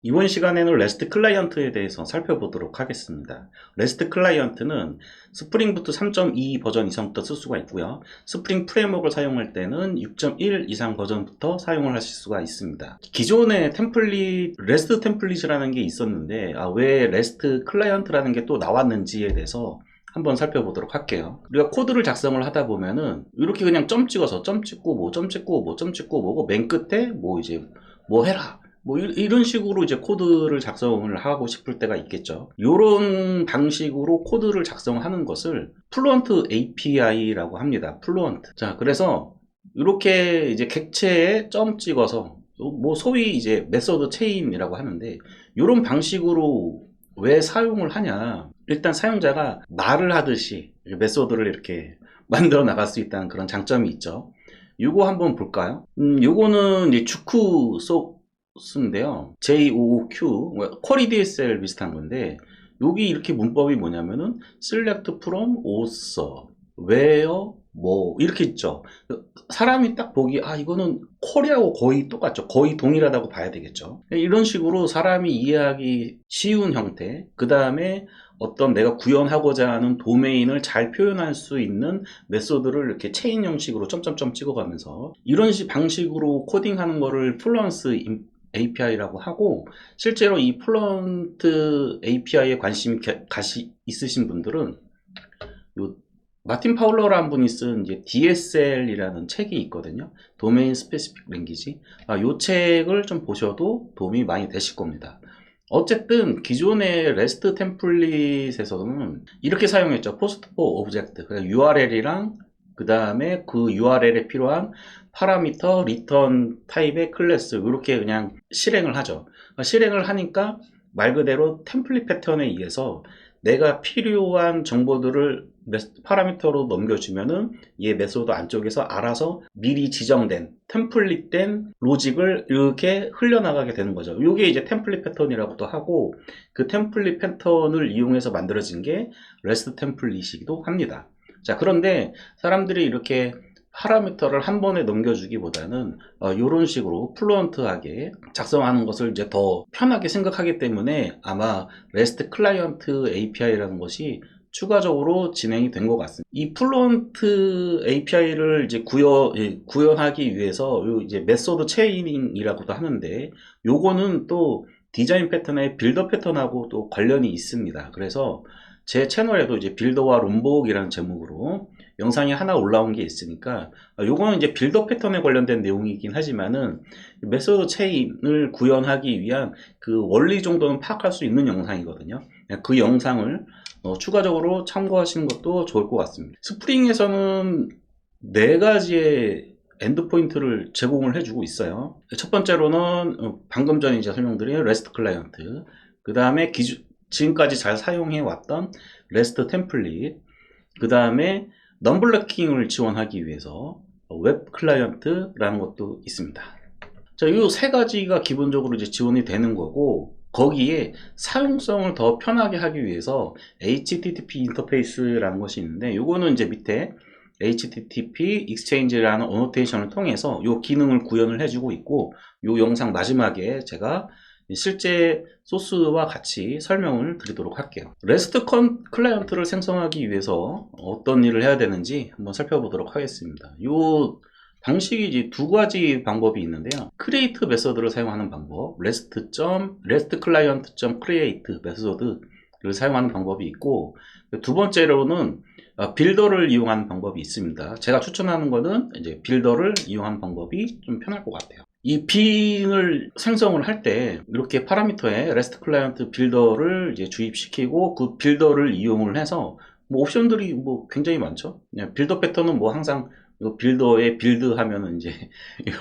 이번 시간에는 REST 클라이언트에 대해서 살펴보도록 하겠습니다. REST 클라이언트는 스프링 부트 3.2 버전 이상부터 쓸 수가 있고요. 스프링 프레임워크를 사용할 때는 6.1 이상 버전부터 사용을 하실 수가 있습니다. 기존의 템플릿, REST 템플릿이라는 게 있었는데 왜 REST 클라이언트라는 게 또 나왔는지에 대해서 한번 살펴보도록 할게요. 우리가 코드를 작성을 하다 보면은 이렇게 그냥 점 찍어서 점 찍고 점 찍고 점 찍고 뭐고 맨 끝에 이제 뭐 해라 이런 식으로 이제 코드를 작성을 하고 싶을 때가 있겠죠. 이런 방식으로 코드를 작성하는 것을 플루언트 API라고 합니다. 플루언트. 자, 그래서 이렇게 이제 객체에 점 찍어서 소위 이제 메소드 체인이라고 하는데, 이런 방식으로 왜 사용을 하냐? 일단 사용자가 말을 하듯이 메소드를 이렇게 만들어 나갈 수 있다는 그런 장점이 있죠. 요거 한번 볼까요? 요거는 이제 주크 소스인데요. JOOQ, 쿼리 DSL 비슷한 건데, 여기 이렇게 문법이 뭐냐면은 select from author, where, 이렇게 있죠. 사람이 딱 보기, 이거는 쿼리하고 거의 똑같죠. 거의 동일하다고 봐야 되겠죠. 이런 식으로 사람이 이해하기 쉬운 형태, 그 다음에 어떤 내가 구현하고자 하는 도메인을 잘 표현할 수 있는 메소드를 이렇게 체인 형식으로 점점점 찍어가면서 이런 방식으로 코딩하는 거를 플루언트 API라고 하고, 실제로 이 플루언트 API에 관심이 있으신 분들은 요 마틴 파울러라는 분이 쓴 이제 DSL이라는 책이 있거든요. 도메인 스페시픽 랭귀지. 요 책을 좀 보셔도 도움이 많이 되실 겁니다. 어쨌든 기존의 REST 템플릿에서는 이렇게 사용했죠. post for object. 그러니까 URL이랑 그 다음에 그 URL에 필요한 파라미터, 리턴 타입의 클래스, 이렇게 그냥 실행을 하죠. 실행을 하니까 말 그대로 템플릿 패턴에 의해서 내가 필요한 정보들을 파라미터로 넘겨주면은 얘 메소드 안쪽에서 알아서 미리 지정된 템플릿된 로직을 이렇게 흘려나가게 되는 거죠. 이게 이제 템플릿 패턴이라고도 하고, 그 템플릿 패턴을 이용해서 만들어진 게 REST 템플릿이기도 합니다. 자, 그런데 사람들이 이렇게 파라미터를 한 번에 넘겨주기보다는 이런 식으로 플루언트하게 작성하는 것을 이제 더 편하게 생각하기 때문에 아마 REST 클라이언트 API라는 것이 추가적으로 진행이 된 것 같습니다. 이 플루언트 API를 이제 구현하기 위해서 이제 메소드 체이닝이라고도 하는데, 요거는 또 디자인 패턴의 빌더 패턴하고 또 관련이 있습니다. 그래서 제 채널에도 이제 빌더와 롬복이라는 제목으로 영상이 하나 올라온 게 있으니까, 요거는 이제 빌더 패턴에 관련된 내용이긴 하지만은 메소드 체인을 구현하기 위한 그 원리 정도는 파악할 수 있는 영상이거든요. 그 영상을 추가적으로 참고하시는 것도 좋을 것 같습니다. 스프링에서는 4가지의 엔드포인트를 제공을 해주고 있어요. 첫 번째로는 방금 전에 이제 설명드린 REST 클라이언트, 그 다음에 지금까지 잘 사용해 왔던 REST 템플릿, 그 다음에 넘블럭킹을 지원하기 위해서 웹 클라이언트라는 것도 있습니다. 자, 이 3가지가 기본적으로 이제 지원이 되는 거고, 거기에 사용성을 더 편하게 하기 위해서 HTTP 인터페이스라는 것이 있는데, 이거는 이제 밑에 HTTP Exchange라는 어노테이션을 통해서 이 기능을 구현을 해주고 있고, 이 영상 마지막에 제가 실제 소스와 같이 설명을 드리도록 할게요. REST 클라이언트를 생성하기 위해서 어떤 일을 해야 되는지 한번 살펴보도록 하겠습니다. 이 방식이 이제 2가지 방법이 있는데요. create 메소드를 사용하는 방법, REST client.create 메소드를 사용하는 방법이 있고, 두 번째로는 빌더를 이용하는 방법이 있습니다. 제가 추천하는 거는 이제 빌더를 이용하는 방법이 좀 편할 것 같아요. 이 빈을 생성을 할 때 이렇게 파라미터에 REST 클라이언트 빌더를 이제 주입시키고, 그 빌더를 이용을 해서 옵션들이 굉장히 많죠. 빌더 패턴은 항상 빌더에 빌드 하면은 이제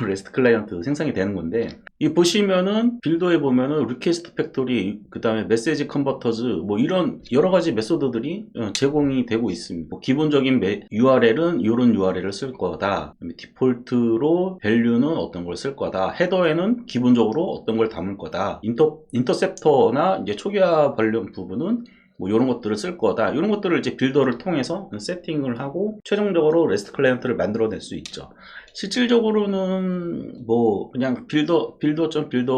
REST 클라이언트 생성이 되는 건데, 이 보시면은 빌더에 보면은 리퀘스트 팩토리, 그 다음에 메시지 컨버터즈, 이런 여러가지 메소드들이 제공이 되고 있습니다. 기본적인 URL은 이런 URL을 쓸 거다, 디폴트로 밸류는 어떤 걸 쓸 거다, 헤더에는 기본적으로 어떤 걸 담을 거다, 인터셉터나 이제 초기화 관련 부분은 이런 것들을 쓸 거다, 이런 것들을 이제 빌더를 통해서 세팅을 하고 최종적으로 REST 클라이언트를 만들어낼 수 있죠. 실질적으로는 뭐 그냥 빌더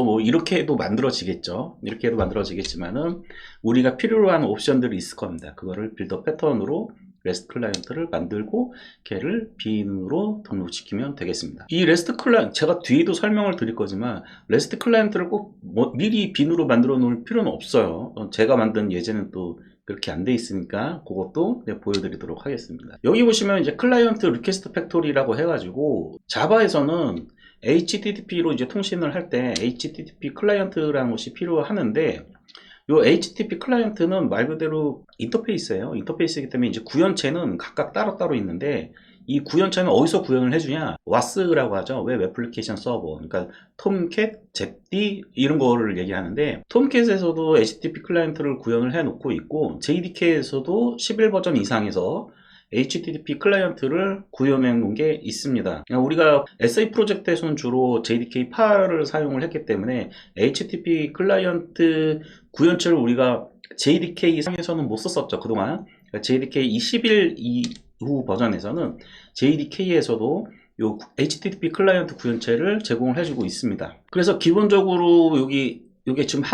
뭐 이렇게 해도 만들어지겠죠. 이렇게 해도 만들어지겠지만은 우리가 필요로 하는 옵션들이 있을 겁니다. 그거를 빌더 패턴으로 REST 클라이언트를 만들고 걔를 빈으로 등록시키면 되겠습니다. 이 REST 클라이언트, 제가 뒤에도 설명을 드릴 거지만 REST 클라이언트를 꼭 미리 빈으로 만들어 놓을 필요는 없어요. 제가 만든 예제는 또 그렇게 안 돼 있으니까 그것도 보여드리도록 하겠습니다. 여기 보시면 이제 클라이언트 리퀘스트 팩토리라고 해가지고 자바에서는 HTTP로 이제 통신을 할 때 HTTP 클라이언트라는 것이 필요하는데, 요 HTTP 클라이언트는 말 그대로 인터페이스예요. 인터페이스이기 때문에 이제 구현체는 각각 따로따로 있는데, 이 구현체는 어디서 구현을 해주냐? WAS라고 하죠. 웹 애플리케이션 서버. 그러니까 톰캣, 제디 이런 거를 얘기하는데, 톰캣에서도 HTTP 클라이언트를 구현을 해놓고 있고, JDK에서도 11버전 이상에서 HTTP 클라이언트를 구현해 놓은 게 있습니다. 우리가 SA 프로젝트에서는 주로 JDK8을 사용을 했기 때문에 HTTP 클라이언트 구현체를 우리가 JDK 상에서는 못 썼었죠, 그동안. JDK 11 이후 버전에서는 JDK에서도 요 HTTP 클라이언트 구현체를 제공을 해주고 있습니다. 그래서 기본적으로 요게 지금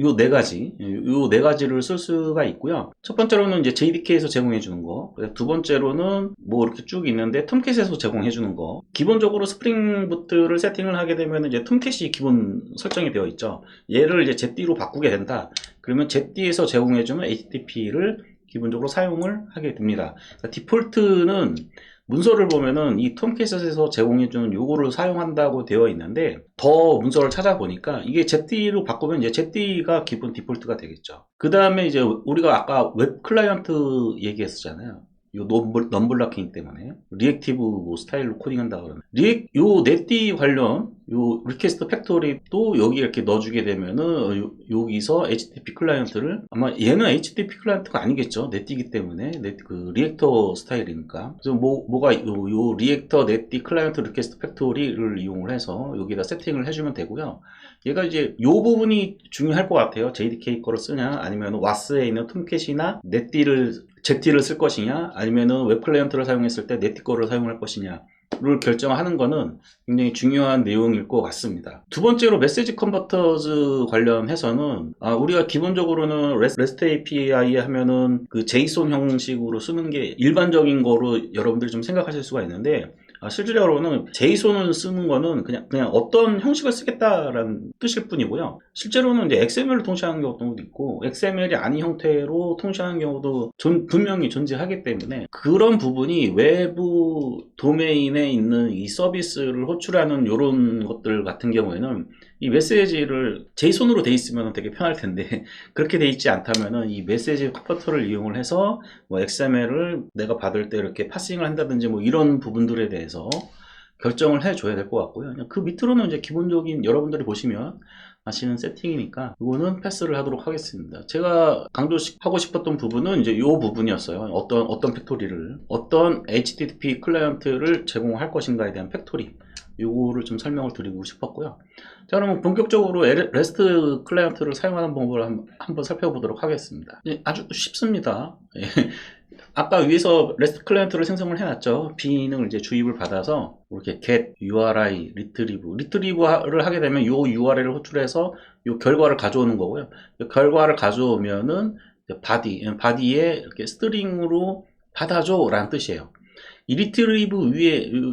요 네 가지를 쓸 수가 있고요. 첫 번째로는 이제 JDK에서 제공해 주는 거, 두 번째로는 뭐 이렇게 쭉 있는데 톰캣에서 제공해 주는 거. 기본적으로 스프링 부트를 세팅을 하게 되면 이제 톰캣이 기본 설정이 되어 있죠. 얘를 이제 ZD로 바꾸게 된다. 그러면 ZD에서 제공해 주는 HTTP를 기본적으로 사용을 하게 됩니다. 그러니까 디폴트는 문서를 보면은 이 톰캣에서 제공해주는 요거를 사용한다고 되어 있는데, 더 문서를 찾아보니까 이게 ZD로 바꾸면 이제 ZD가 기본 디폴트가 되겠죠. 그 다음에 이제 우리가 아까 웹 클라이언트 얘기했었잖아요. 요 넘블라킹 때문에 리액티브 뭐 스타일로 코딩한다 그러면 요 넷디 관련 요 리퀘스트 팩토리도 여기 이렇게 넣어주게 되면은 여기서 HTTP 클라이언트를, 아마 얘는 HTTP 클라이언트가 아니겠죠, 넷디기 때문에 그 리액터 스타일이니까. 그래서 뭐가 요 리액터 넷디 클라이언트 리퀘스트 팩토리를 이용을 해서 여기다 세팅을 해주면 되고요. 얘가 이제 요 부분이 중요할 것 같아요. JDK 거를 쓰냐, 아니면 WAS에 있는 톰캣이나 ZD를 쓸 것이냐, 아니면은 웹 클라이언트를 사용했을 때 넷디 거를 사용할 것이냐를 결정하는 거는 굉장히 중요한 내용일 것 같습니다. 두 번째로 메시지 컨버터즈 관련해서는 우리가 기본적으로는 REST API 하면은 그 JSON 형식으로 쓰는 게 일반적인 거로 여러분들이 좀 생각하실 수가 있는데, 실질적으로는 JSON을 쓰는 거는 그냥 어떤 형식을 쓰겠다라는 뜻일 뿐이고요. 실제로는 이제 XML로 통시하는 경우도 있고, XML이 아닌 형태로 통시하는 경우도 분명히 존재하기 때문에, 그런 부분이 외부 도메인에 있는 이 서비스를 호출하는 이런 것들 같은 경우에는 이 메시지를 JSON으로 돼 있으면 되게 편할 텐데, 그렇게 돼 있지 않다면은 이 메시지 컨버터를 이용을 해서 뭐 XML을 내가 받을 때 이렇게 파싱을 한다든지 뭐 이런 부분들에 대해서 결정을 해줘야 될 것 같고요. 그 밑으로는 이제 기본적인 여러분들이 보시면 아시는 세팅이니까 이거는 패스를 하도록 하겠습니다. 제가 강조하고 싶었던 부분은 이제 이 부분이었어요. 어떤 팩토리를, 어떤 HTTP 클라이언트를 제공할 것인가에 대한 팩토리, 요거를 좀 설명을 드리고 싶었고요. 자, 그러면 본격적으로 REST 클라이언트를 사용하는 방법을 한번 살펴보도록 하겠습니다. 아주 쉽습니다. 아까 위에서 REST 클라이언트를 생성을 해놨죠. 빈을 이제 주입을 받아서 이렇게 get, URI, retrieve를 하게 되면 요 URL을 호출해서 요 결과를 가져오는 거고요. 요 결과를 가져오면은 body에 이렇게 스트링으로 받아줘 라는 뜻이에요. 이 retrieve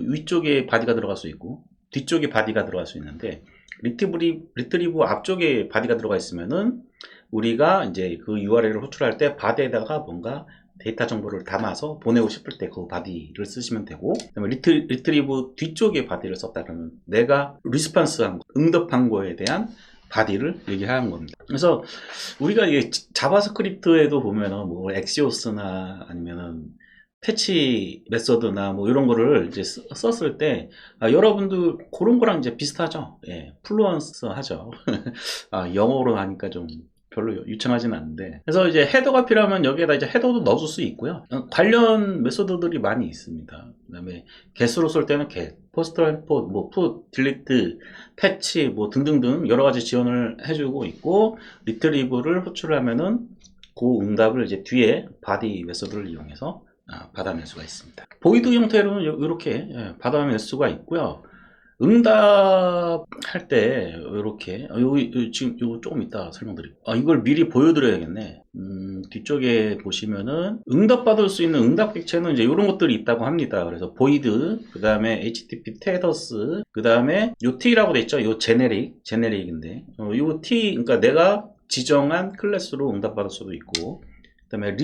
위쪽에 body가 들어갈 수 있고 뒤쪽에 body가 들어갈 수 있는데, 리트리브 앞쪽에 바디가 들어가 있으면은 우리가 이제 그 URL을 호출할 때 바디에다가 뭔가 데이터 정보를 담아서 보내고 싶을 때 그 바디를 쓰시면 되고, 그다음에 리트리브 뒤쪽에 바디를 썼다 그러면 내가 리스폰스한 거, 응답한 거에 대한 바디를 얘기하는 겁니다. 그래서 우리가 이게 자바스크립트에도 보면은 뭐 엑시오스나 아니면은 패치 메서드나 뭐 이런 거를 이제 썼을 때 여러분들 그런 거랑 이제 비슷하죠. 예, 플루언스 하죠. 영어로 하니까 좀 별로 유창하진 않은데, 그래서 이제 헤더가 필요하면 여기에다 이제 헤더도 넣어줄 수 있고요. 관련 메소드들이 많이 있습니다. 그 다음에 get으로 쓸 때는 get, post, import, 뭐 put, delete, patch 뭐 등등등 여러 가지 지원을 해주고 있고, retrieve를 호출하면은 그 응답을 이제 뒤에 body 메소드를 이용해서 받아낼 수가 있습니다. 보이드 형태로는 이렇게 받아낼 수가 있고요. 응답할 때 이렇게 여기 지금 이거 조금 이따 설명드릴게요. 이걸 미리 보여드려야겠네. 뒤쪽에 보시면은 응답받을 수 있는 응답 객체는 이제 이런 것들이 있다고 합니다. 그래서 보이드, 그 다음에 HTTP 스테이터스, 그 다음에 요 T라고 돼 있죠. 요 제네릭인데 요 T, 그러니까 내가 지정한 클래스로 응답받을 수도 있고, 그 다음에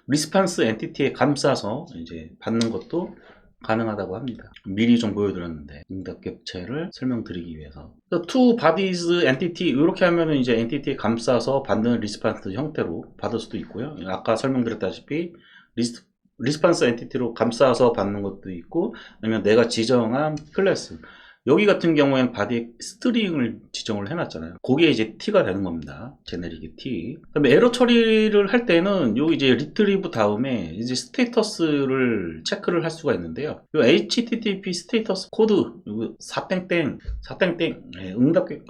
리스판스 엔티티에 감싸서 이제 받는 것도 가능하다고 합니다. 미리 좀 보여드렸는데 응답 객체를 설명드리기 위해서 to bodies entity 이렇게 하면은 이제 엔티티에 감싸서 받는 리스판스 형태로 받을 수도 있고요. 아까 설명드렸다시피 리스판스 엔티티로 감싸서 받는 것도 있고, 아니면 내가 지정한 클래스, 여기 같은 경우에는 바디 스트링을 지정을 해놨잖아요. 그게 이제 T가 되는 겁니다. 제네릭의 T. 그다음에 에러 처리를 할 때는 여기 이제 리트리브 다음에 이제 스테이터스를 체크를 할 수가 있는데요. 이 HTTP 스테이터스 코드 4땡땡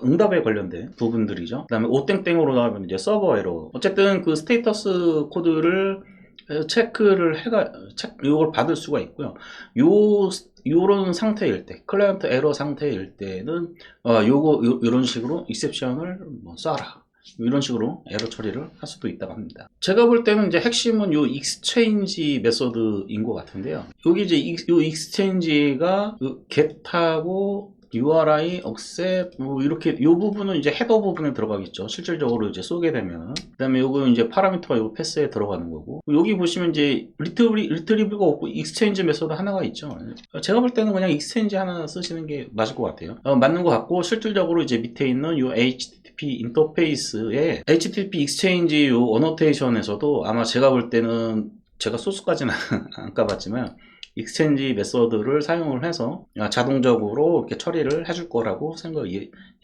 응답에 관련된 부분들이죠. 그다음에 5땡땡으로 나오면 이제 서버 에러. 어쨌든 그 스테이터스 코드를 체크를 이걸 받을 수가 있고요. 요런 상태일 때, 클라이언트 에러 상태일 때는 이런 식으로 익셉션을 쏴라, 이런 식으로 에러 처리를 할 수도 있다고 합니다. 제가 볼 때는 이제 핵심은 요 익스체인지 메소드인 것 같은데요. 여기 이제 요 익스체인지가 get하고 URI, accept, 이렇게 요 부분은 이제 헤더 부분에 들어가겠죠. 실질적으로 이제 쏘게 되면. 그 다음에 요거 이제 파라미터가 요 패스에 들어가는 거고. 여기 보시면 이제 리트리브가 없고 익스체인지 메소드 하나가 있죠. 제가 볼 때는 그냥 익스체인지 하나 쓰시는 게 맞을 것 같아요. 맞는 것 같고, 실질적으로 이제 밑에 있는 요 HTTP 인터페이스에 HTTP 익스체인지 요 어노테이션에서도 아마 제가 볼 때는, 제가 소스까지는 안 까봤지만, 익스체인지 메소드를 사용을 해서 자동적으로 이렇게 처리를 해줄 거라고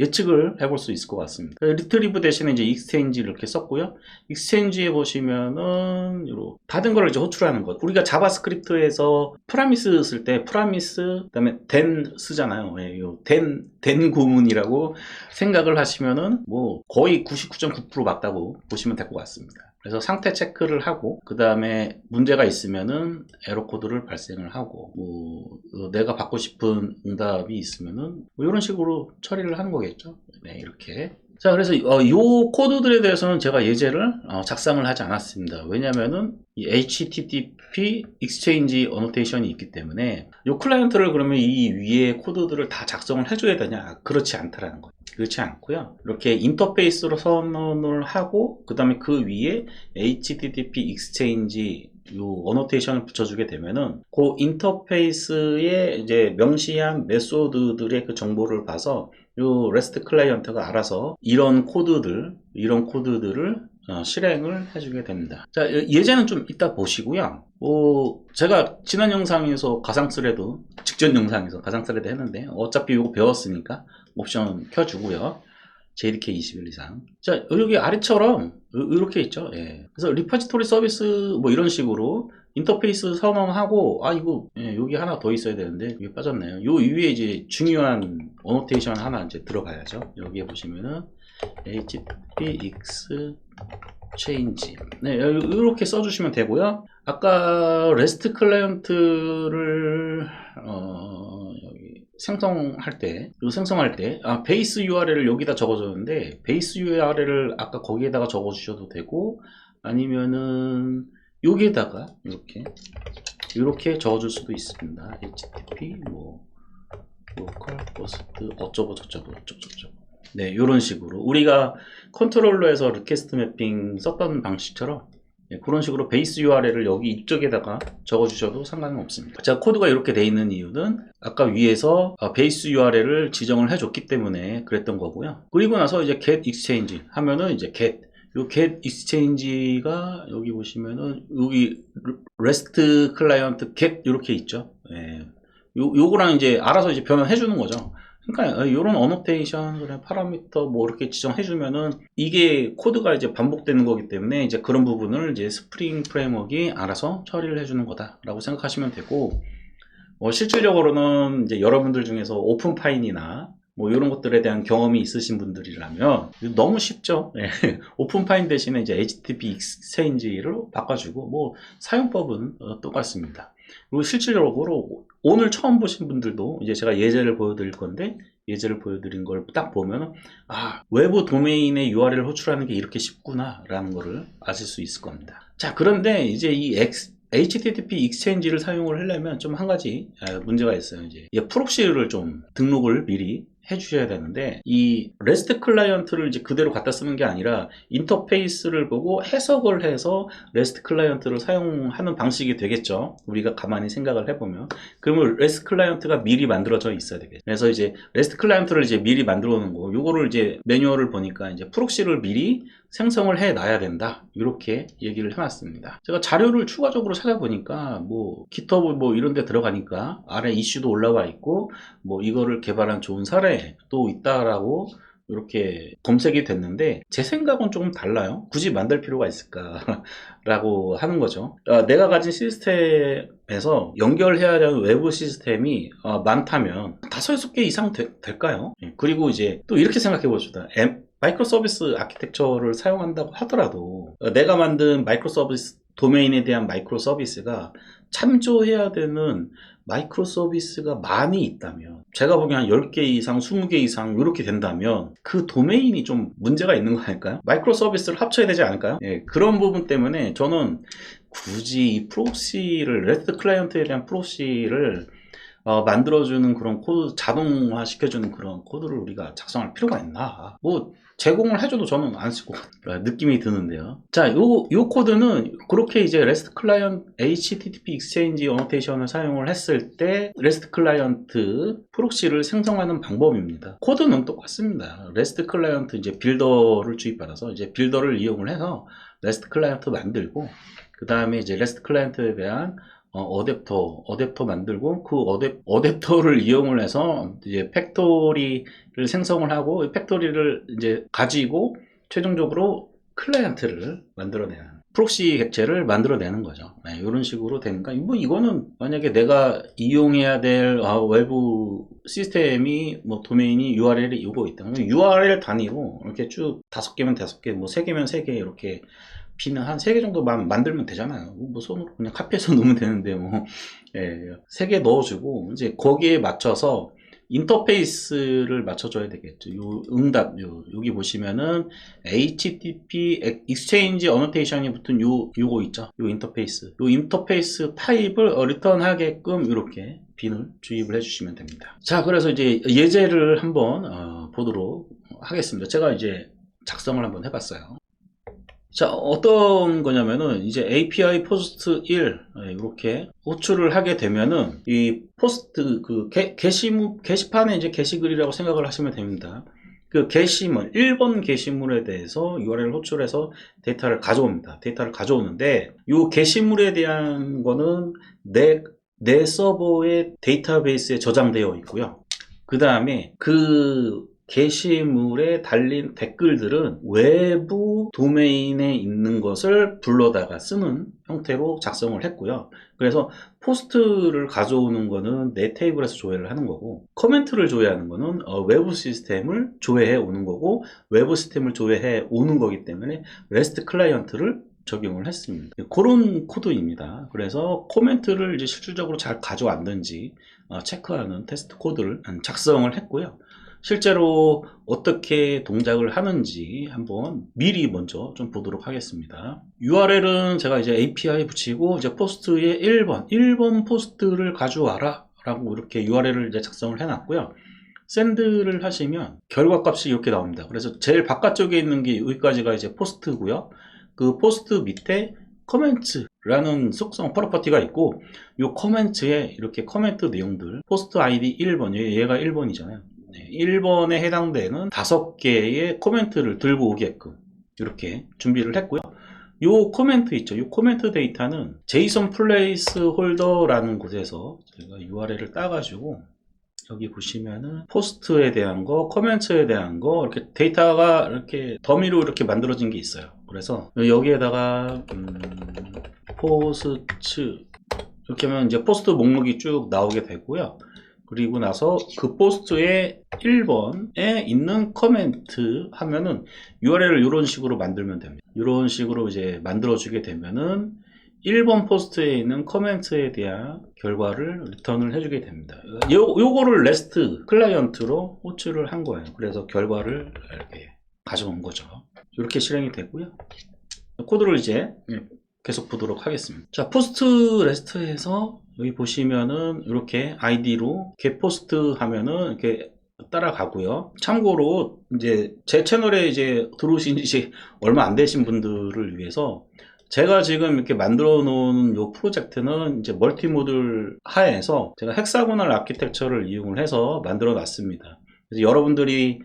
예측을 해볼 수 있을 것 같습니다. 리트리브 대신에 이제 익스체인지를 이렇게 썼고요. 익스체인지에 보시면은 받은 걸 이제 호출하는 것. 우리가 자바스크립트에서 프라미스 쓸 때 프라미스 그다음에 된 쓰잖아요. 된 구문이라고 생각을 하시면은 뭐 거의 99.9% 맞다고 보시면 될 것 같습니다. 그래서 상태 체크를 하고, 그 다음에 문제가 있으면은 에러 코드를 발생을 하고, 내가 받고 싶은 응답이 있으면은 이런 식으로 처리를 하는 거겠죠. 네, 이렇게. 자, 그래서 이 코드들에 대해서는 제가 예제를 작성을 하지 않았습니다. 왜냐면은 이 HTTP Exchange Annotation이 있기 때문에 이 클라이언트를 그러면 이 위에 코드들을 다 작성을 해줘야 되냐? 그렇지 않다라는 거예요. 그렇지 않고요. 이렇게 인터페이스로 선언을 하고, 그 다음에 그 위에 HTTP Exchange 요 어노테이션을 붙여주게 되면은 그 인터페이스에 이제 명시한 메소드들의 그 정보를 봐서 요 REST 클라이언트가 알아서 이런 코드들을 실행을 해주게 됩니다. 자, 예제는 좀 이따 보시고요. 제가 지난 영상에서 가상스레드, 직전 영상에서 가상스레드 했는데, 어차피 이거 배웠으니까 옵션 켜주고요. JDK 21 이상. 자, 여기 아래처럼 이렇게 있죠. 예. 그래서 리퍼지토리 서비스 뭐 이런 식으로 인터페이스 선언하고, 이거 여기 하나 더 있어야 되는데 이게 빠졌네요. 요 위에 이제 중요한 어노테이션 하나 이제 들어가야죠. 여기에 보시면은 HTTP Exchange. 네, 이렇게 써주시면 되고요. 아까 REST 클라이언트를 여기 생성할 때 베이스 URL을 여기다 적어줬는데, 베이스 URL을 아까 거기에다가 적어주셔도 되고, 아니면은 여기에다가 이렇게 적어줄 수도 있습니다. HTTP local host 어쩌고 저쩌고. 네, 이런 식으로 우리가 컨트롤러에서 리퀘스트 매핑 썼던 방식처럼 그런 식으로 베이스 URL을 여기 이쪽에다가 적어주셔도 상관은 없습니다. 자, 코드가 이렇게 돼 있는 이유는 아까 위에서 베이스 URL을 지정을 해줬기 때문에 그랬던 거고요. 그리고 나서 이제 get exchange 하면은 이제 요 get exchange가 여기 보시면은 여기 REST 클라이언트 get 이렇게 있죠. 예. 요거랑 이제 알아서 이제 변환해 주는 거죠. 그러니까 이런 어노테이션, 파라미터 뭐 이렇게 지정해주면은 이게 코드가 이제 반복되는 거기 때문에 이제 그런 부분을 이제 스프링 프레임워크가 알아서 처리를 해주는 거다라고 생각하시면 되고, 실질적으로는 이제 여러분들 중에서 오픈파인이나 뭐 이런 것들에 대한 경험이 있으신 분들이라면 너무 쉽죠. 예. 오픈파인 대신에 이제 HTTP 익스체인지로 바꿔주고 뭐 사용법은 똑같습니다. 그리고 실질적으로 오늘 처음 보신 분들도 이제 제가 예제를 보여드릴 건데 예제를 보여드린 걸 딱 보면 아, 외부 도메인의 URL을 호출하는 게 이렇게 쉽구나 라는 거를 아실 수 있을 겁니다. 자, 그런데 이제 이 HTTP 익스체인지를 사용을 하려면 좀 한 가지 문제가 있어요. 이제 프록시를 좀 등록을 미리 해주셔야 되는데 이 REST 클라이언트를 이제 그대로 갖다 쓰는 게 아니라 인터페이스를 보고 해석을 해서 REST 클라이언트를 사용하는 방식이 되겠죠. 우리가 가만히 생각을 해보면 그러면 REST 클라이언트가 미리 만들어져 있어야 되겠죠. 그래서 이제 REST 클라이언트를 이제 미리 만들어 놓은 거 요거를 이제 매뉴얼을 보니까 이제 프록시를 미리 생성을 해 놔야 된다 이렇게 얘기를 해놨습니다. 제가 자료를 추가적으로 찾아보니까 뭐 GitHub 뭐 이런 데 들어가니까 아래 이슈도 올라와 있고 뭐 이거를 개발한 좋은 사례도 있다라고 이렇게 검색이 됐는데 제 생각은 조금 달라요. 굳이 만들 필요가 있을까 라고 하는 거죠. 내가 가진 시스템에서 연결해야 되는 외부 시스템이 많다면 5-6개 이상 될까요? 그리고 이제 또 이렇게 생각해 봅시다. 마이크로 서비스 아키텍처를 사용한다고 하더라도 내가 만든 마이크로 서비스 도메인에 대한 마이크로 서비스가 참조해야 되는 마이크로 서비스가 많이 있다면 제가 보기엔 한 10개 이상 20개 이상 이렇게 된다면 그 도메인이 좀 문제가 있는 거 아닐까요? 마이크로 서비스를 합쳐야 되지 않을까요? 예, 그런 부분 때문에 저는 굳이 이 프록시를 REST 클라이언트에 대한 프록시를 만들어주는 그런 코드 자동화 시켜주는 그런 코드를 우리가 작성할 필요가 있나 뭐 제공을 해줘도 저는 안 쓰고 느낌이 드는데요. 자, 요 코드는 그렇게 이제 REST 클라이언트 HTTP 익스체인지 어노테이션을 사용을 했을 때 REST 클라이언트 프록시를 생성하는 방법입니다. 코드는 똑같습니다. REST 클라이언트 이제 빌더를 주입받아서 이제 빌더를 이용을 해서 REST 클라이언트 만들고 그 다음에 이제 REST 클라이언트에 대한 어댑터 만들고 그 어댑터를 이용을 해서 이제 팩토리를 생성을 하고 이 팩토리를 이제 가지고 최종적으로 클라이언트를 만들어내는 프록시 객체를 만들어내는 거죠. 네, 이런 식으로 되니까 뭐 이거는 만약에 내가 이용해야 될 외부 시스템이 뭐 도메인이 URL이 이거 있다. URL 단위로 이렇게 쭉 5개면 5개, 뭐 3개면 3개 이렇게 비는 한 3개 정도만 만들면 되잖아요. 뭐 손으로 그냥 카피해서 넣으면 되는데 뭐 예, 3개 넣어주고 이제 거기에 맞춰서 인터페이스를 맞춰줘야 되겠죠. 요 응답 여기 보시면은 HTTP Exchange Annotation이 붙은 요거 있죠. 요 인터페이스 타입을 리턴하게끔 이렇게 빈을 주입을 해주시면 됩니다. 자, 그래서 이제 예제를 한번 보도록 하겠습니다. 제가 이제 작성을 한번 해봤어요. 자, 어떤 거냐면은 이제 API 포스트 1 이렇게 호출을 하게 되면은 이 포스트 그 게시판에 이제 게시글이라고 생각을 하시면 됩니다. 그 게시물 1번 게시물에 대해서 URL을 호출해서 데이터를 가져옵니다. 데이터를 가져오는데 이 게시물에 대한 거는 내 서버의 데이터베이스에 저장되어 있고요. 그 다음에 그 게시물에 달린 댓글들은 외부 도메인에 있는 것을 불러다가 쓰는 형태로 작성을 했고요. 그래서 포스트를 가져오는 거는 내 테이블에서 조회를 하는 거고 코멘트를 조회하는 거는 외부 시스템을 조회해 오는 거고 외부 시스템을 조회해 오는 거기 때문에 REST 클라이언트를 적용을 했습니다. 그런 코드입니다. 그래서 코멘트를 이제 실질적으로 잘 가져왔는지 체크하는 테스트 코드를 작성을 했고요. 실제로 어떻게 동작을 하는지 한번 미리 먼저 좀 보도록 하겠습니다. URL은 제가 이제 API 붙이고 이제 포스트에 1번 포스트를 가져와라 라고 이렇게 URL을 이제 작성을 해놨고요. 샌드를 하시면 결과값이 이렇게 나옵니다. 그래서 제일 바깥쪽에 있는 게 여기까지가 이제 포스트고요. 그 포스트 밑에 커멘트라는 속성 프로퍼티가 있고 이 커멘트에 이렇게 커멘트 내용들 포스트 아이디 1번 얘가 1번이잖아요. 1번에 해당되는 5개의 코멘트를 들고 오게끔 이렇게 준비를 했고요. 요 코멘트 있죠. 요 코멘트 데이터는 JSON 플레이스홀더라는 곳에서 제가 URL을 따가지고 여기 보시면은 포스트에 대한 거, 코멘트에 대한 거 이렇게 데이터가 이렇게 더미로 이렇게 만들어진 게 있어요. 그래서 여기에다가 포스트 이렇게 하면 이제 포스트 목록이 쭉 나오게 되고요. 그리고 나서 그 포스트의 1번에 있는 커멘트 하면은 URL을 이런 식으로 만들면 됩니다. 이런 식으로 이제 만들어주게 되면은 1번 포스트에 있는 커멘트에 대한 결과를 리턴을 해주게 됩니다. 요거를 REST 클라이언트로 호출을 한 거예요. 그래서 결과를 이렇게 가져온 거죠. 이렇게 실행이 되고요. 코드를 이제 계속 보도록 하겠습니다. 자, 포스트 레스트에서 여기 보시면은 이렇게 아이디로 getPost 하면은 이렇게 따라가고요. 참고로 이제 제 채널에 이제 들어오신 지 얼마 안 되신 분들을 위해서 제가 지금 이렇게 만들어 놓은 이 프로젝트는 이제 멀티모듈 하에서 제가 헥사고널 아키텍처를 이용을 해서 만들어 놨습니다. 그래서 여러분들이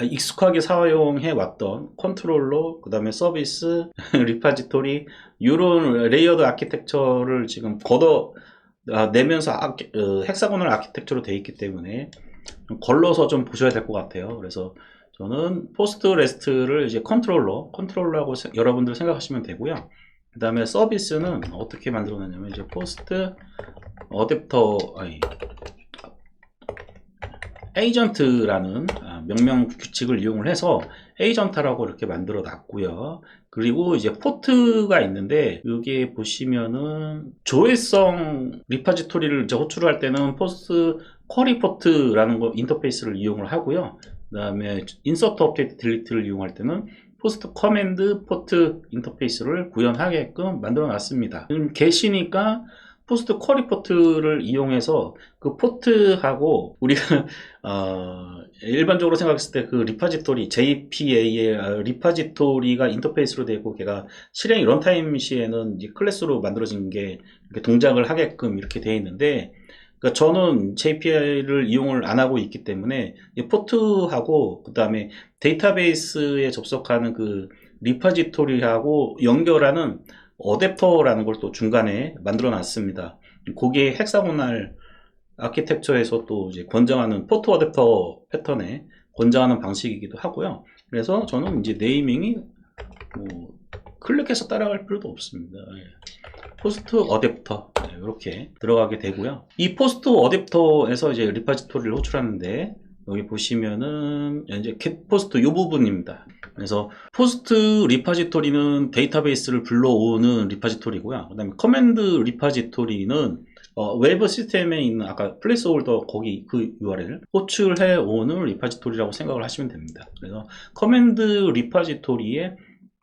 익숙하게 사용해 왔던 컨트롤러, 그 다음에 서비스, 리파지토리 이런 레이어드 아키텍처를 지금 걷어 내면서 헥사고널 아키텍처로 되어 있기 때문에 걸러서 좀 보셔야 될 것 같아요. 그래서 저는 포스트 레스트를 이제 컨트롤러라고 여러분들 생각하시면 되고요. 그 다음에 서비스는 어떻게 만들어놨냐면 이제 포스트 어댑터 에이전트라는 명령 규칙을 이용을 해서 에이전트라고 이렇게 만들어 놨고요. 그리고 이제 포트가 있는데 여기에 보시면은 조회성 리파지토리를 이제 호출을 할 때는 포스트 쿼리 포트라는 거 인터페이스를 이용을 하고요. 그 다음에 인서트 업데이트 딜리트를 이용할 때는 포스트 커맨드 포트 인터페이스를 구현하게끔 만들어 놨습니다. 게시니까 포스트 쿼리 포트를 이용해서 그 포트하고 우리가 일반적으로 생각했을 때 그 리파지토리 JPA의 리파지토리가 인터페이스로 되고 걔가 실행 런타임 시에는 이제 클래스로 만들어진 게 이렇게 동작을 하게끔 이렇게 되어 있는데, 그러니까 저는 JPI를 이용을 안 하고 있기 때문에 이 포트하고 그 다음에 데이터베이스에 접속하는 그 리파지토리하고 연결하는 어댑터라는 걸 또 중간에 만들어 놨습니다. 거기에 헥사고널 아키텍처에서 또 이제 권장하는 포트 어댑터 패턴에 권장하는 방식이기도 하고요. 그래서 저는 이제 네이밍이 뭐 클릭해서 따라갈 필요도 없습니다. 포스트 어댑터 이렇게 들어가게 되고요. 이 포스트 어댑터에서 이제 리파지토리를 호출하는데 여기 보시면은 이제 getPost 이 부분입니다. 그래서 포스트 리파지토리는 데이터베이스를 불러오는 리파지토리고요. 그 다음에 커맨드 리파지토리는 웨브 시스템에 있는 아까 플레이스홀더 거기 그 URL 호출해 오는 리파지토리라고 생각을 하시면 됩니다. 그래서 커맨드 리파지토리에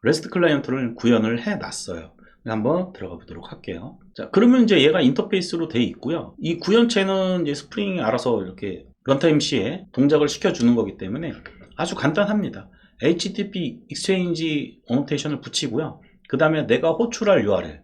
REST 클라이언트를 구현을 해 놨어요. 한번 들어가 보도록 할게요. 자, 그러면 이제 얘가 인터페이스로 되어 있고요. 이 구현체는 이제 스프링이 알아서 이렇게 런타임 시에 동작을 시켜주는 거기 때문에 아주 간단합니다. HTTP 익스체인지 어노테이션을 붙이고요. 그 다음에 내가 호출할 URL,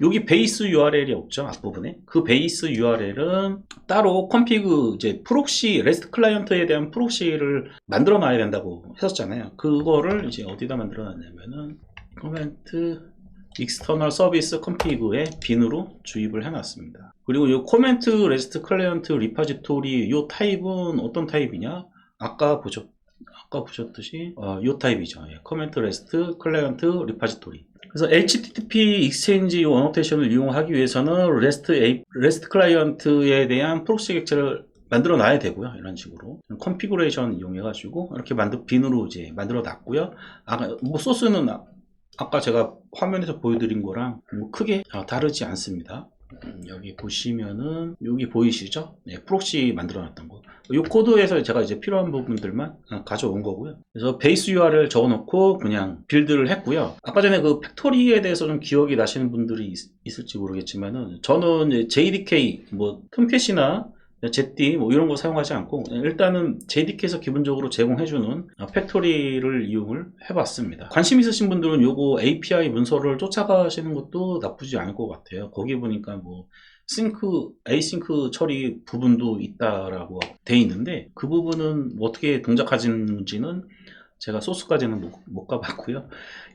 여기 베이스 URL이 없죠, 앞부분에. 그 베이스 URL은 따로 컴피그 이제 프록시 REST 클라이언트에 대한 프록시를 만들어 놔야 된다고 했었잖아요. 그거를 이제 어디다 만들어 놨냐면은 코멘트 익스터널 서비스 컴피그에 빈으로 주입을 해놨습니다. 그리고 이 코멘트 레스트 클라이언트 리파지토리 이 타입은 어떤 타입이냐? 아까 보셨듯이 이 타입이죠. 코멘트 레스트 클라이언트 리파지토리. 그래서 HTTP 익스체인지 어노테이션을 이용하기 위해서는 REST 클라이언트에 대한 프록시 객체를 만들어 놔야 되고요. 이런 식으로 컨피그레이션 이용해 가지고 이렇게 빈으로 이제 만들어 놨고요. 뭐 소스는 아까 제가 화면에서 보여드린 거랑 뭐 크게 다르지 않습니다. 여기 보시면은 여기 보이시죠? 네, 프록시 만들어 놨던 거. 이 코드에서 제가 이제 필요한 부분들만 가져온 거고요. 그래서 베이스 URL 적어 놓고 그냥 빌드를 했고요. 아까 전에 그 팩토리에 대해서 좀 기억이 나시는 분들이 있을지 모르겠지만은 저는 이제 JDK 뭐 톰캣이나 ZD 뭐 이런 거 사용하지 않고 일단은 JDK에서 기본적으로 제공해주는 팩토리를 이용을 해봤습니다. 관심 있으신 분들은 요거 API 문서를 쫓아가시는 것도 나쁘지 않을 것 같아요. 거기 보니까 뭐 에이싱크 처리 부분도 있다라고 돼 있는데 그 부분은 어떻게 동작하는지는 제가 소스까지는 못 가봤고요.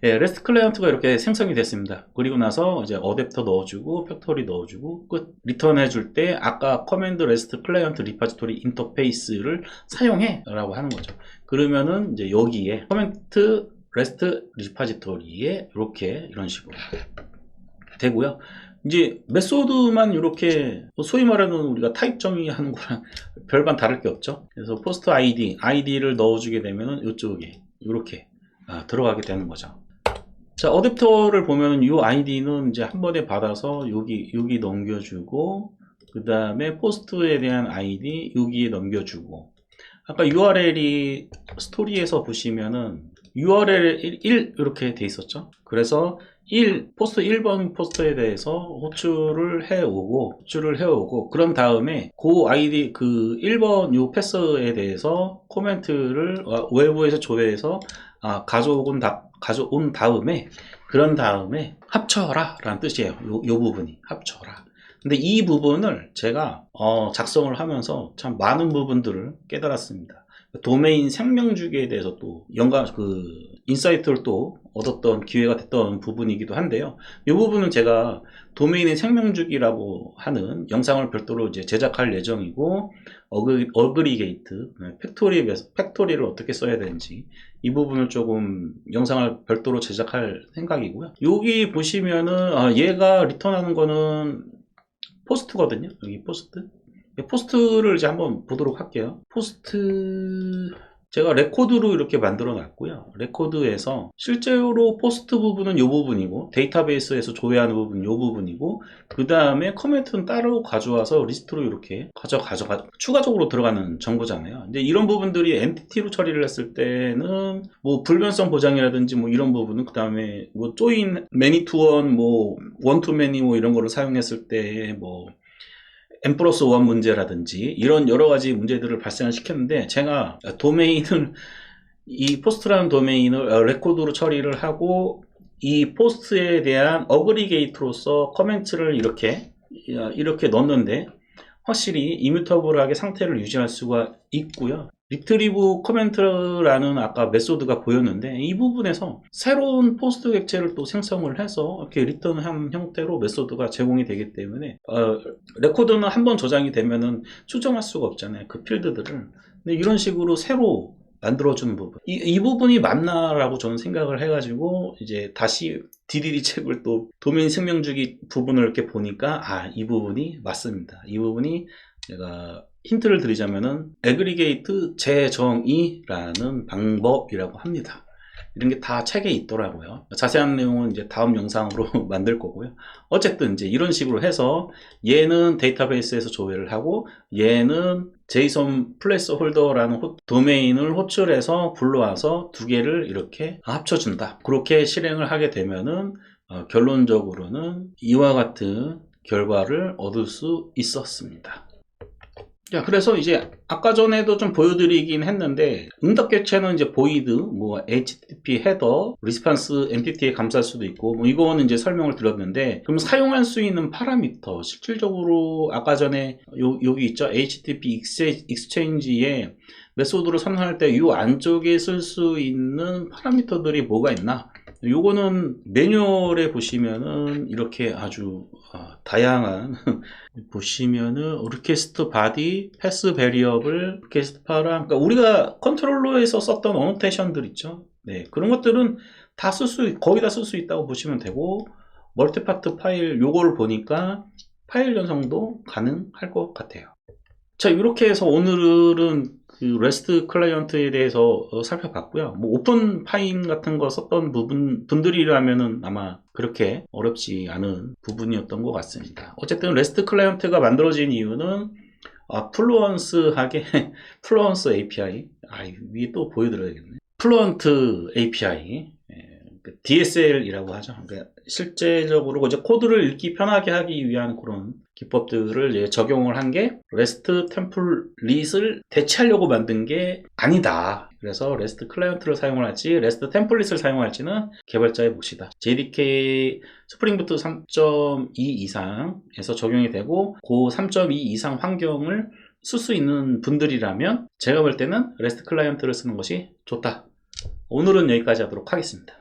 예, REST 클라이언트가 이렇게 생성이 됐습니다. 그리고 나서 이제 어댑터 넣어주고 팩토리 넣어주고 끝. 리턴 해줄 때 아까 커맨드 REST 클라이언트 리파지토리 인터페이스를 사용해 라고 하는 거죠. 그러면은 이제 여기에 커맨드 REST 리파지토리에 이렇게 이런 식으로 되고요. 이제 메소드만 이렇게 소위 말하는 우리가 타입 정의하는 거랑 별반 다를 게 없죠. 그래서 포스트 아이디를 넣어주게 되면 이쪽에 이렇게 들어가게 되는 거죠. 자, 어댑터를 보면 이 아이디는 이제 한 번에 받아서 여기 넘겨주고, 그 다음에 포스트에 대한 아이디 여기에 넘겨주고, 아까 URL이 스토리에서 보시면은 URL 1 이렇게 돼 있었죠. 그래서 포스트 1번 포스트에 대해서 호출을 해오고, 그런 다음에 그 아이디, 그 1번 요 패스에 대해서 코멘트를 외부에서 조회해서 가져온 다음에, 그런 다음에 합쳐라 라는 뜻이에요. 요 부분이 합쳐라. 근데 이 부분을 제가 작성을 하면서 참 많은 부분들을 깨달았습니다. 도메인 생명주기에 대해서 또 인사이트를 또 얻었던 기회가 됐던 부분이기도 한데요. 이 부분은 제가 도메인의 생명주기라고 하는 영상을 별도로 이제 제작할 예정이고, 어그리게이트, 팩토리를 어떻게 써야 되는지 이 부분을 조금 영상을 별도로 제작할 생각이고요. 여기 보시면은 얘가 리턴하는 거는 포스트거든요. 여기 포스트를 이제 한번 보도록 할게요. 포스트 제가 레코드로 이렇게 만들어 놨고요. 레코드에서 실제로 포스트 부분은 이 부분이고, 데이터베이스에서 조회하는 부분은 이 부분이고, 그 다음에 커멘트는 따로 가져와서 리스트로 이렇게 추가적으로 들어가는 정보잖아요. 근데 이런 부분들이 엔티티로 처리를 했을 때는 뭐 불변성 보장이라든지 뭐 이런 부분은, 그 다음에 뭐 조인 매니 투 원, 뭐 원 투 매니 뭐 이런 거를 사용했을 때 뭐 n+1 문제라든지 이런 여러가지 문제들을 발생을 시켰는데, 제가 이 포스트라는 도메인을 레코드로 처리를 하고, 이 포스트에 대한 어그리게이트로서 커멘트를 이렇게 넣는데 확실히 이뮤터블하게 상태를 유지할 수가 있고요. 리트리브 커멘트라는 아까 메소드가 보였는데, 이 부분에서 새로운 포스트 객체를 또 생성을 해서 이렇게 리턴한 형태로 메소드가 제공이 되기 때문에 레코드는 한번 저장이 되면은 수정할 수가 없잖아요, 그 필드들을. 근데 이런 식으로 새로 만들어주는 부분, 이 부분이 맞나라고 저는 생각을 해가지고 이제 다시 DDD 책을 또 도메인 생명주기 부분을 이렇게 보니까 이 부분이 맞습니다. 이 부분이 제가 힌트를 드리자면은 애그리게이트 재정의라는 방법이라고 합니다. 이런 게 다 책에 있더라고요. 자세한 내용은 이제 다음 영상으로 만들 거고요. 어쨌든 이제 이런 식으로 해서 얘는 데이터베이스에서 조회를 하고, 얘는 JSON 플레이스홀더라는 도메인을 호출해서 불러와서 두 개를 이렇게 합쳐준다. 그렇게 실행을 하게 되면은 결론적으로는 이와 같은 결과를 얻을 수 있었습니다. 자, 그래서 이제 아까 전에도 좀 보여드리긴 했는데, 응답 객체는 이제 보이드, 뭐 HTTP 헤더, 리스판스 MTT에 감쌀 수도 있고, 뭐 이거는 이제 설명을 드렸는데, 그럼 사용할 수 있는 파라미터, 실질적으로 아까 전에 여기 있죠, HTTP 익스체인지에 메소드를 선언할 때 이 안쪽에 쓸 수 있는 파라미터들이 뭐가 있나? 요거는 매뉴얼에 보시면은 이렇게 아주 다양한 보시면은 리퀘스트 바디, 패스 베리어블, 리퀘스트 파라, 그러니까 우리가 컨트롤러에서 썼던 어노테이션들 있죠. 네, 그런 것들은 거의 다 쓸 수 있다고 보시면 되고, 멀티파트 파일 요거를 보니까 파일 연성도 가능할 것 같아요. 자, 이렇게 해서 오늘은 그 REST 클라이언트에 대해서 살펴봤고요. 뭐 오픈 파인 같은 거 썼던 분들이라면은 아마 그렇게 어렵지 않은 부분이었던 것 같습니다. 어쨌든 REST 클라이언트가 만들어진 이유는 플루언스하게 플루언스 API, 위에 또 보여드려야겠네. 플루언트 API, DSL이라고 하죠. 그러니까 실제적으로 이제 코드를 읽기 편하게 하기 위한 그런 기법들을 이제 적용을 한 게 REST 템플릿을 대체하려고 만든 게 아니다. 그래서 REST 클라이언트를 사용을 할지 REST 템플릿을 사용할지는 개발자의 몫이다. JDK 스프링부트 3.2 이상에서 적용이 되고, 그 3.2 이상 환경을 쓸 수 있는 분들이라면 제가 볼 때는 REST 클라이언트를 쓰는 것이 좋다. 오늘은 여기까지 하도록 하겠습니다.